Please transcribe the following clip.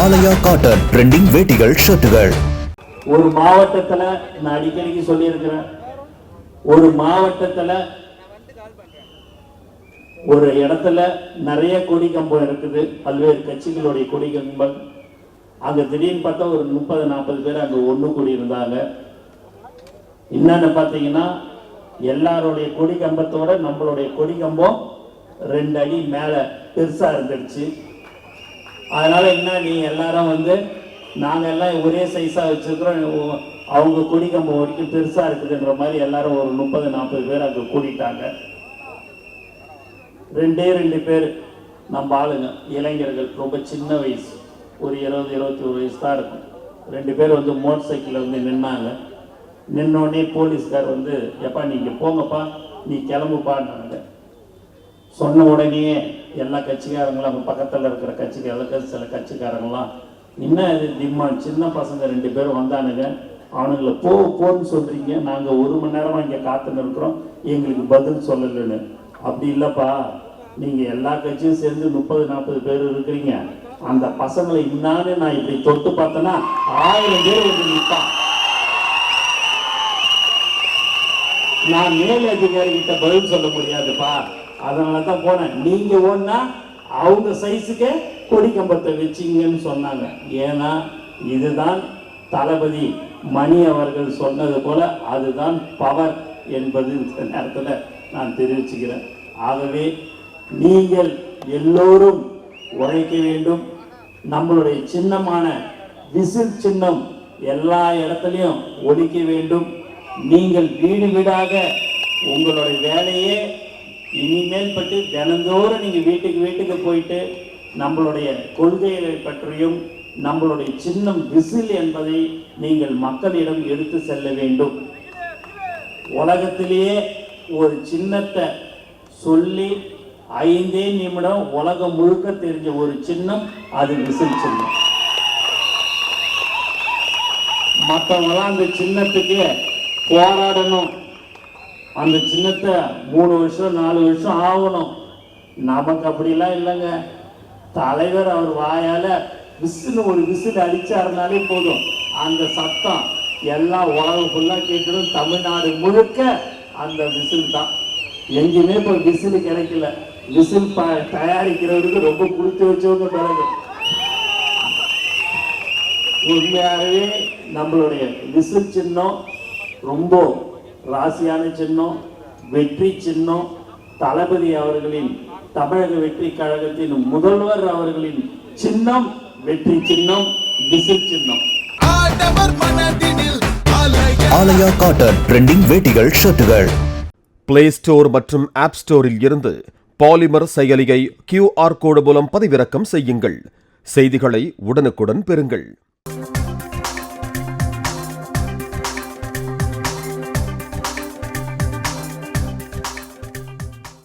ஆலயா cotton trending வேட்டிகள் ஷர்ட்டுகள். ஒரு மாவட்டத்துல நான் அடிக்கடிக்கு சொல்லியிருக்கிறேன், ஒரு மாவட்டத்துல ஒரு இடத்துல நிறைய கொடி கம்பம் இருக்குது, பல்வேறு கட்சிகளுடைய கொடி கம்பம். அங்க திடீர்னு பார்த்தா ஒரு 30-40 பேர் அங்க ஒண்ணு கூடி இருந்தாங்க. என்னன்னு பார்த்தீங்கன்னா, எல்லாருடைய கொடி கம்பத்தோட நம்மளுடைய கொடி கம்பம் 2 அடி மேல பெருசா இருந்துடுச்சு. அதனால என்ன, நீ எல்லாரும் வந்து நாங்க எல்லாம் ஒரே சைஸா வச்சிருக்கிறோம், அவங்க கொடி கம்பம் வரைக்கும் பெருசா இருக்குதுன்ற மாதிரி எல்லாரும் ஒரு 30-40 பேர் அங்க கூடிட்டாங்க. 2 பேர் நம்ம ஆளுங்க, இளைஞர்கள், ரொம்ப சின்ன வயசு, ஒரு 20-21 வயசு தான் இருக்கும். 2 பேர் வந்து மோட்டர் சைக்கிள் வந்து நின்னாங்க. நின்னோடனே போலீஸ்கார் வந்து, எப்பா நீங்க போங்கப்பா, நீ கிளம்புப்பான்னாங்க. சொன்ன உடனே எல்லா கட்சிக்காரங்களும், அவங்க பக்கத்தில் இருக்கிற கட்சிக்காரங்க, சில கட்சிக்காரங்களாம், என்ன இது திம்மான், சின்ன பசங்க 2 பேரும் வந்தானுங்க, அவனுங்களை போன்னு சொல்றீங்க, நாங்கள் 1 மணி நேரமாக இங்கே காத்துன்னு இருக்கிறோம், எங்களுக்கு பதில் சொல்லலைன்னு. அப்படி இல்லைப்பா, நீங்கள் எல்லா கட்சியும் சேர்ந்து 30-40 பேர் இருக்கிறீங்க, அந்த பசங்களை இன்னான்னு நான் இப்படி தொட்டு பார்த்தேன்னா 1000 பேர் வந்து நிற்பான். நான் மேல் அதிகாரி கிட்ட பதில் சொல்ல முடியாதுப்பா, அதனால தான் போனேன். நீங்க ஒன்னா அவங்க சைஸுக்கு கொடி கம்பத்தை வச்சிங்கன்னு சொன்னாங்க. ஏன்னா இதுதான் தளபதி மணி அவர்கள் சொன்னது போல, அதுதான் பவர் என்பது இந்த நேரத்தில் நான் தெரிவிச்சுக்கிறேன். ஆகவே நீங்கள் எல்லோரும் உழைக்க வேண்டும். நம்மளுடைய சின்னமான விசில் சின்னம் எல்லா இடத்துலையும் ஒலிக்க வேண்டும். நீங்கள் வீடு வீடாக உங்களுடைய வேலையே இனிமேல் பற்றி தினந்தோறும் நீங்கள் வீட்டுக்கு போயிட்டு நம்மளுடைய கொள்கைகளை பற்றியும் நம்மளுடைய சின்னம் விசில் என்பதை நீங்கள் மக்களிடம் எடுத்து செல்ல வேண்டும். உலகத்திலேயே ஒரு சின்னத்தை சொல்லி 5 நிமிடம் உலகம் முழுக்க தெரிஞ்ச ஒரு சின்னம், அது விசில் சின்னம். மற்றவங்களாம் அந்த சின்னத்துக்கு போராடணும், அந்த சின்னத்தை 3 வருஷம் 4 வருஷம் ஆகணும். நமக்கு அப்படிலாம் இல்லைங்க. தலைவர் அவர் வாயால விசில் ஒரு விசில் அடிச்சாருனாலே போதும், அந்த சத்தம் எல்லாம் உலகம் ஃபுல்லா கேட்கணும். தமிழ்நாடு முழுக்க அந்த விசில் தான். எங்கேயுமே இப்போ விசில் கிடைக்கல. விசில் தயாரிக்கிறவருக்கு ரொம்ப கொடுத்து வச்சவங்க பிறகு. உண்மையாகவே நம்மளுடைய விசில் சின்னம் ரொம்ப ராசியான சின்னம், வெற்றி சின்னம். தளபதி அவர்களின் தமிழக வெற்றி கழகத்தின் முதல்வர் அவர்களின் சின்னம் வெற்றி சின்னம், விசில் சின்னம். ஆலயா காட்டன் ட்ரெண்டிங் வேட்டிகள் ஷர்ட்டுகள். பிளே ஸ்டோர் மற்றும் ஆப் ஸ்டோரில் இருந்து பாலிமர் செயலியை QR கோடு மூலம் பதிவிறக்கம் செய்யுங்கள். செய்திகளை உடனுக்குடன் பெறுங்கள்.